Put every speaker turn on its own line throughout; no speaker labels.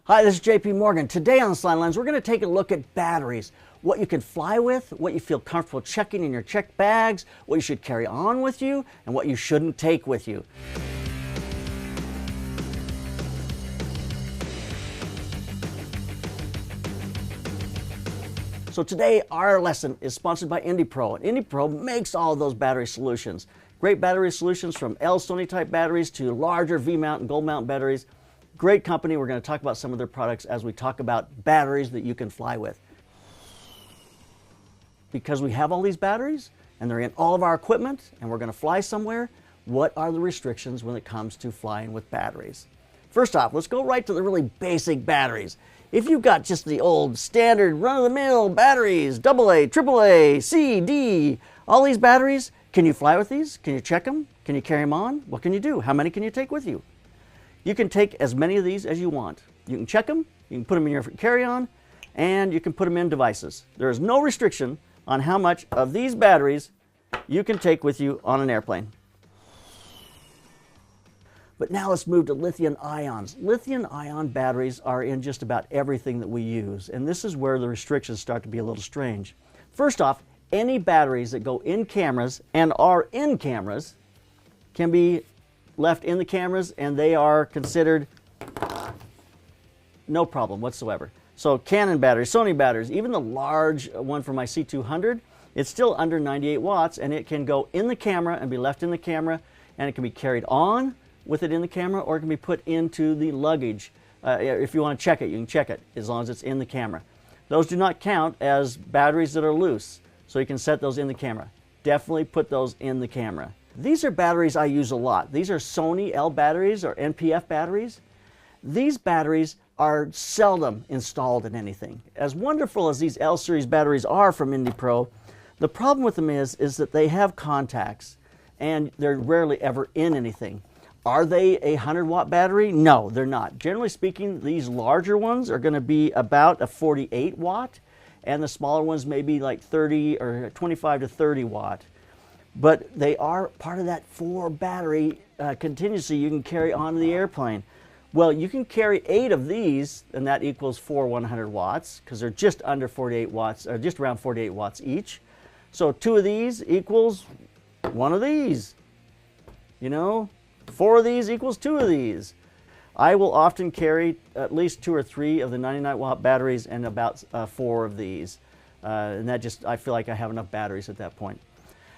Hi, this is JP Morgan. Today on the Sidelines, we're going to take a look at batteries. What you can fly with, what you feel comfortable checking in your checked bags, what you should carry on with you, and what you shouldn't take with you. So today, our lesson is sponsored by IndiPRO. And IndiPRO makes all of those battery solutions. Great battery solutions from Sony type batteries to larger V-mount and gold mount batteries. Great company. We're going to talk about some of their products as we talk about batteries that you can fly with. Because we have all these batteries and they're in all of our equipment and we're going to fly somewhere, what are the restrictions when it comes to flying with batteries? First off, let's go right to the really basic batteries. If you've got just the old standard run-of-the-mill batteries, AA, AAA, C, D, all these batteries, can you fly with these? Can you check them? Can you carry them on? What can you do? How many can you take with you? You can take as many of these as you want. You can check them, you can put them in your carry-on, and you can put them in devices. There is no restriction on how much of these batteries you can take with you on an airplane. But now let's move to lithium ions. Lithium ion batteries are in just about everything that we use, and this is where the restrictions start to be a little strange. First off, any batteries that go in cameras and are in cameras can be left in the cameras, and they are considered no problem whatsoever. So Canon batteries, Sony batteries, even the large one for my C200, it's still under 98 watts, and it can go in the camera and be left in the camera, and it can be carried on with it in the camera, or it can be put into the luggage. If you want to check it, you can check it as long as it's in the camera. Those do not count as batteries that are loose, so you can set those in the camera. Definitely put those in the camera. These are batteries I use a lot. These are Sony L batteries or NPF batteries. These batteries are seldom installed in anything. As wonderful as these L series batteries are from IndiPRO, the problem with them is that they have contacts and they're rarely ever in anything. Are they a 100-watt battery? No, they're not. Generally speaking, these larger ones are going to be about a 48 watt, and the smaller ones may be like 30 or 25 to 30 watt. But they are part of that 4 battery contingency you can carry onto the airplane. Well, you can carry 8 of these, and that equals 4 100 watts, because they're just under 48 watts, or just around 48 watts each. So 2 of these equals 1 of these. You know, 4 of these equals 2 of these. I will often carry at least 2 or 3 of the 99-watt batteries and about 4 of these. And that just, I feel like I have enough batteries at that point.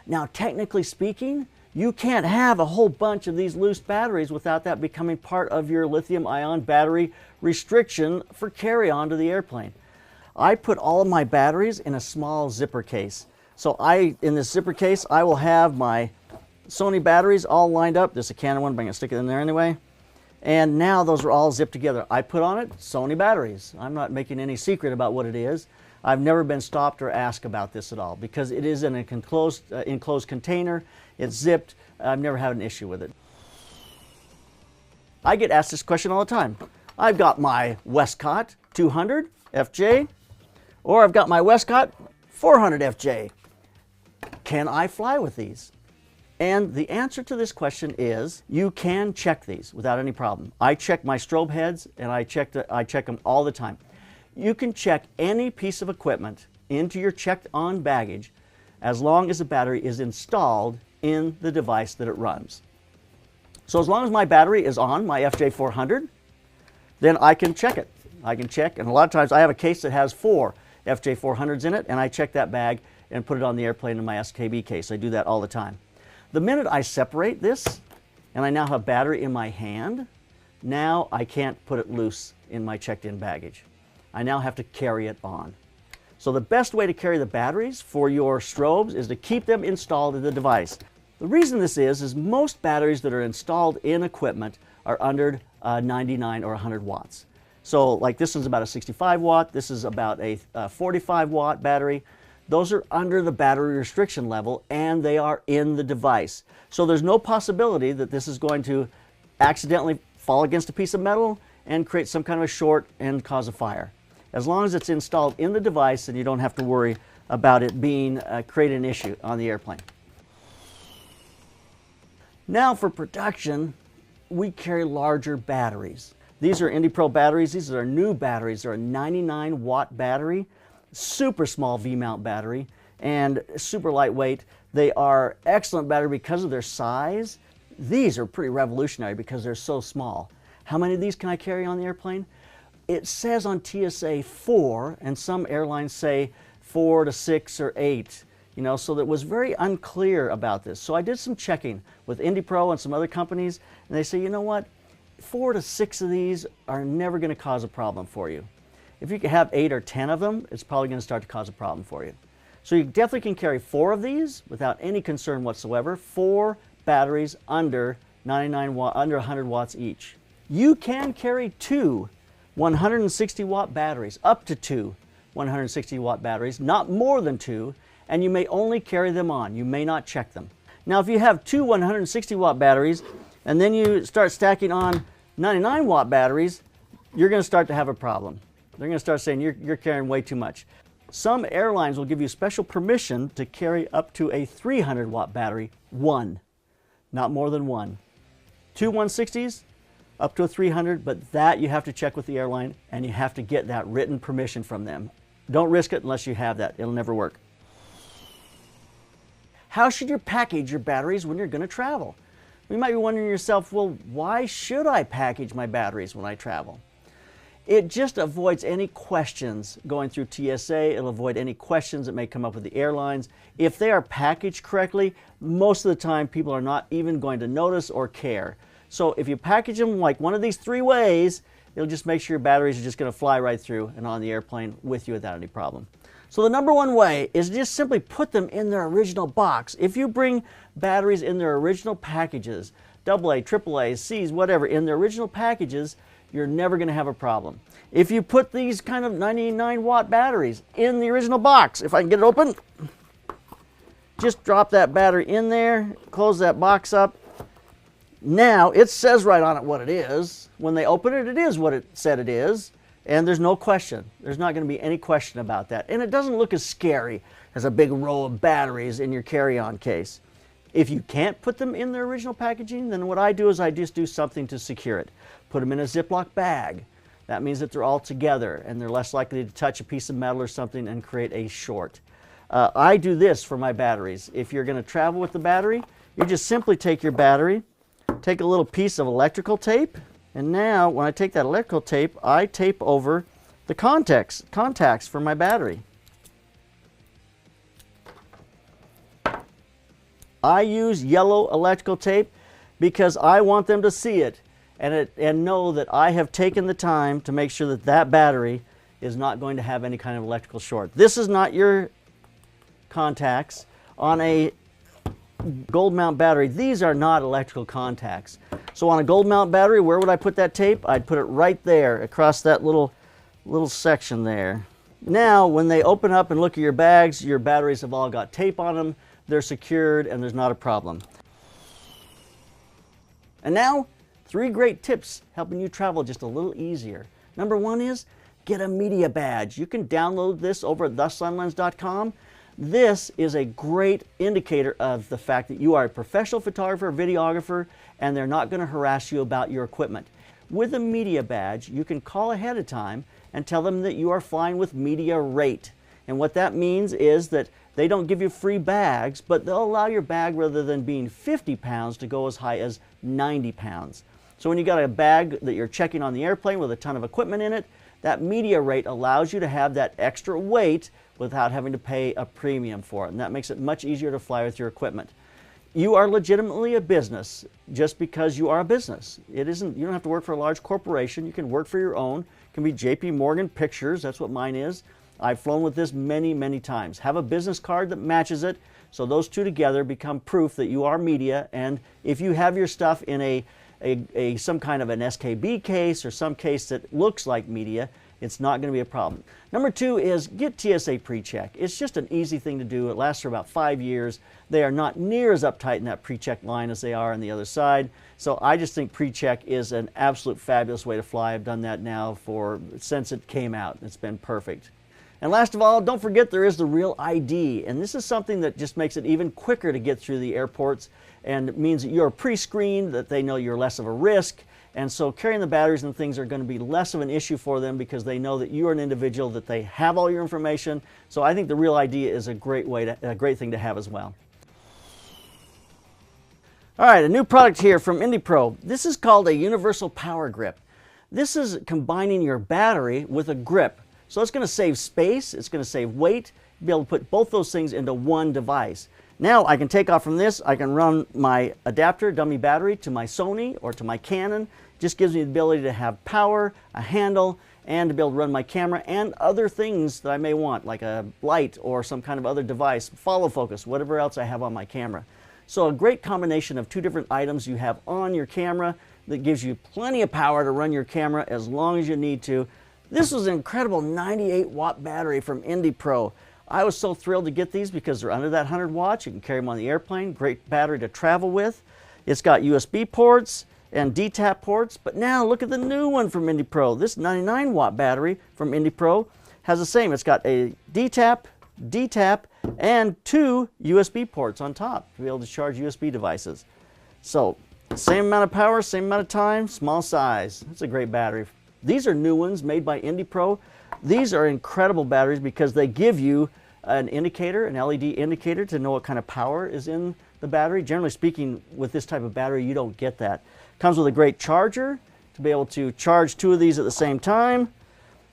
Now, technically speaking, you can't have a whole bunch of these loose batteries without that becoming part of your lithium-ion battery restriction for carry-on to the airplane. I put all of my batteries in a small zipper case. So in this zipper case, I will have my Sony batteries all lined up. This is a Canon one, but I'm going to stick it in there anyway. And now those are all zipped together. I put on it Sony batteries. I'm not making any secret about what it is. I've never been stopped or asked about this at all because it is in a enclosed container. It's zipped. I've never had an issue with it. I get asked this question all the time. I've got my Westcott 200 FJ, or I've got my Westcott 400 FJ. Can I fly with these? And the answer to this question is you can check these without any problem. I check my strobe heads, and I check them all the time. You can check any piece of equipment into your checked on baggage as long as the battery is installed in the device that it runs. So as long as my battery is on my FJ400, then I can check it. I can check, and a lot of times I have a case that has 4 FJ400s in it, and I check that bag and put it on the airplane in my SKB case. I do that all the time. The minute I separate this, and I now have battery in my hand, now I can't put it loose in my checked-in baggage. I now have to carry it on. So the best way to carry the batteries for your strobes is to keep them installed in the device. The reason this is most batteries that are installed in equipment are under 99 or 100 watts. So like this one's about a 65 watt, this is about a 45 watt battery. Those are under the battery restriction level and they are in the device. So there's no possibility that this is going to accidentally fall against a piece of metal and create some kind of a short and cause a fire. As long as it's installed in the device, then you don't have to worry about it being create an issue on the airplane. Now for production, we carry larger batteries. These are IndiPRO batteries. These are new batteries. They're a 99-watt battery, super small V-mount battery, and super lightweight. They are excellent battery because of their size. These are pretty revolutionary because they're so small. How many of these can I carry on the airplane? It says on TSA 4, and some airlines say 4 to 6 or 8. You know, so that was very unclear about this. So I did some checking with IndiPRO and some other companies, and they say, you know what? 4 to 6 of these are never going to cause a problem for you. If you can have 8 or 10 of them, it's probably going to start to cause a problem for you. So you definitely can carry 4 of these without any concern whatsoever. 4 batteries under 100 watts each. You can carry 2 160-watt batteries, up to 2 160-watt batteries, not more than 2, and you may only carry them on. You may not check them. Now, if you have 2 160-watt batteries, and then you start stacking on 99-watt batteries, you're going to start to have a problem. They're going to start saying you're carrying way too much. Some airlines will give you special permission to carry up to a 300-watt battery, 1, not more than 1. 2 160s, up to a 300, but that you have to check with the airline, and you have to get that written permission from them. Don't risk it unless you have that. It'll never work. How should you package your batteries when you're going to travel? You might be wondering yourself, well, why should I package my batteries when I travel? It just avoids any questions going through TSA. It'll avoid any questions that may come up with the airlines. If they are packaged correctly, most of the time people are not even going to notice or care. So if you package them like one of these 3 ways, it'll just make sure your batteries are just going to fly right through and on the airplane with you without any problem. So the number 1 way is just simply put them in their original box. If you bring batteries in their original packages, AA, AAA, Cs, whatever, in their original packages, you're never going to have a problem. If you put these kind of 99-watt batteries in the original box, if I can get it open, just drop that battery in there, close that box up. Now, it says right on it what it is. When they open it, it is what it said it is. And there's no question. There's not going to be any question about that. And it doesn't look as scary as a big row of batteries in your carry-on case. If you can't put them in their original packaging, then what I do is I just do something to secure it. Put them in a Ziploc bag. That means that they're all together and they're less likely to touch a piece of metal or something and create a short. I do this for my batteries. If you're going to travel with the battery, you just simply take your battery, take a little piece of electrical tape, and now, when I take that electrical tape, I tape over the contacts for my battery. I use yellow electrical tape because I want them to see it and know that I have taken the time to make sure that that battery is not going to have any kind of electrical short. This is not your contacts on a gold mount battery. These are not electrical contacts. So on a gold mount battery, where would I put that tape? I'd put it right there across that little section there. Now, when they open up and look at your bags, your batteries have all got tape on them. They're secured and there's not a problem. And now, 3 great tips helping you travel just a little easier. Number 1 is get a media badge. You can download this over at thesunlens.com. This is a great indicator of the fact that you are a professional photographer, videographer, and they're not going to harass you about your equipment. With a media badge, you can call ahead of time and tell them that you are flying with media rate. And what that means is that they don't give you free bags, but they'll allow your bag, rather than being 50 pounds, to go as high as 90 pounds. So when you got a bag that you're checking on the airplane with a ton of equipment in it, that media rate allows you to have that extra weight without having to pay a premium for it. And that makes it much easier to fly with your equipment. You are legitimately a business just because you are a business. It isn't, you don't have to work for a large corporation. You can work for your own. It can be JP Morgan Pictures. That's what mine is. I've flown with this many, many times. Have a business card that matches it. So those two together become proof that you are media. And if you have your stuff in some kind of an SKB case or some case that looks like media, it's not going to be a problem. Number 2 is get TSA pre-check. It's just an easy thing to do. It lasts for about 5 years. They are not near as uptight in that pre-check line as they are on the other side. So I just think pre-check is an absolute fabulous way to fly. I've done that now since it came out. It's been perfect. And last of all, don't forget there is the Real ID. And this is something that just makes it even quicker to get through the airports and means that you're pre-screened, that they know you're less of a risk, And so carrying the batteries and things are going to be less of an issue for them because they know that you are an individual, that they have all your information. So I think the Real ID is a great thing to have as well. All right, a new product here from IndiPRO. This is called a universal power grip. This is combining your battery with a grip. So it's going to save space, it's going to save weight, be able to put both those things into one device. Now I can take off from this, I can run my adapter, dummy battery, to my Sony or to my Canon. Just gives me the ability to have power, a handle, and to be able to run my camera and other things that I may want, like a light or some kind of other device, follow focus, whatever else I have on my camera. So a great combination of two different items you have on your camera that gives you plenty of power to run your camera as long as you need to. This was an incredible 98-watt battery from IndiPRO. I was so thrilled to get these because they're under that 100 watts. You can carry them on the airplane. Great battery to travel with. It's got USB ports and DTAP ports. But now look at the new one from IndiPRO. This 99-watt battery from IndiPRO has the same. It's got a DTAP, and 2 USB ports on top to be able to charge USB devices. So same amount of power, same amount of time, small size. It's a great battery. These are new ones made by IndiPRO. These are incredible batteries because they give you an indicator, an LED indicator, to know what kind of power is in the battery. Generally speaking, with this type of battery, you don't get that. Comes with a great charger to be able to charge 2 of these at the same time.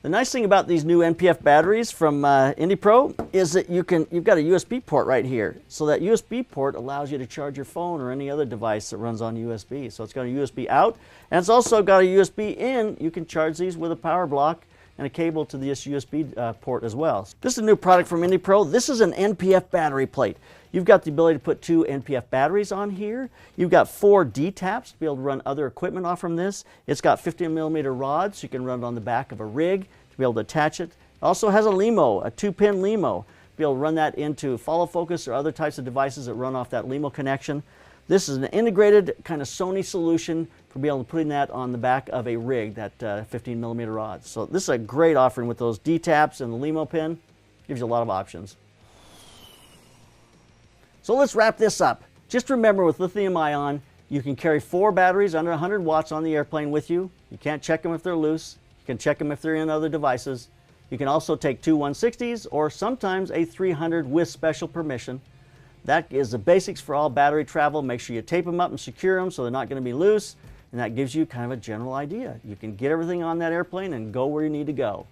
The nice thing about these new NPF batteries from IndiPRO is that you've got a USB port right here. So that USB port allows you to charge your phone or any other device that runs on USB. So it's got a USB out, and it's also got a USB in. You can charge these with a power block and a cable to this USB port as well. This is a new product from IndiPRO. This is an NPF battery plate. You've got the ability to put 2 NPF batteries on here. You've got 4 DTAPs to be able to run other equipment off from this. It's got 15mm rods, so you can run it on the back of a rig to be able to attach it. It also has a LEMO, a 2-pin LEMO, to be able to run that into follow focus or other types of devices that run off that LEMO connection. This is an integrated kind of Sony solution for being able to put that on the back of a rig, that 15mm rod. So this is a great offering with those DTAPs and the LEMO pin. Gives you a lot of options. So let's wrap this up. Just remember, with lithium ion, you can carry 4 batteries under 100 watts on the airplane with you. You can't check them if they're loose. You can check them if they're in other devices. You can also take 2 160s or sometimes a 300 with special permission. That is the basics for all battery travel. Make sure you tape them up and secure them so they're not going to be loose, and that gives you kind of a general idea. You can get everything on that airplane and go where you need to go.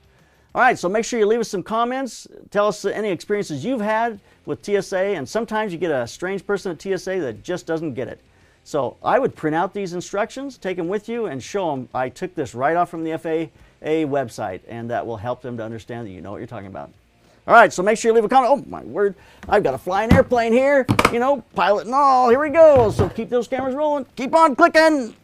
All right, so make sure you leave us some comments. Tell us any experiences you've had with TSA, and sometimes you get a strange person at TSA that just doesn't get it. So I would print out these instructions, take them with you, and show them I took this right off from the FAA website, and that will help them to understand that you know what you're talking about. All right, so make sure you leave a comment. Oh, my word, I've got a flying airplane here, you know, pilot and all. Here we go. So keep those cameras rolling. Keep on clicking.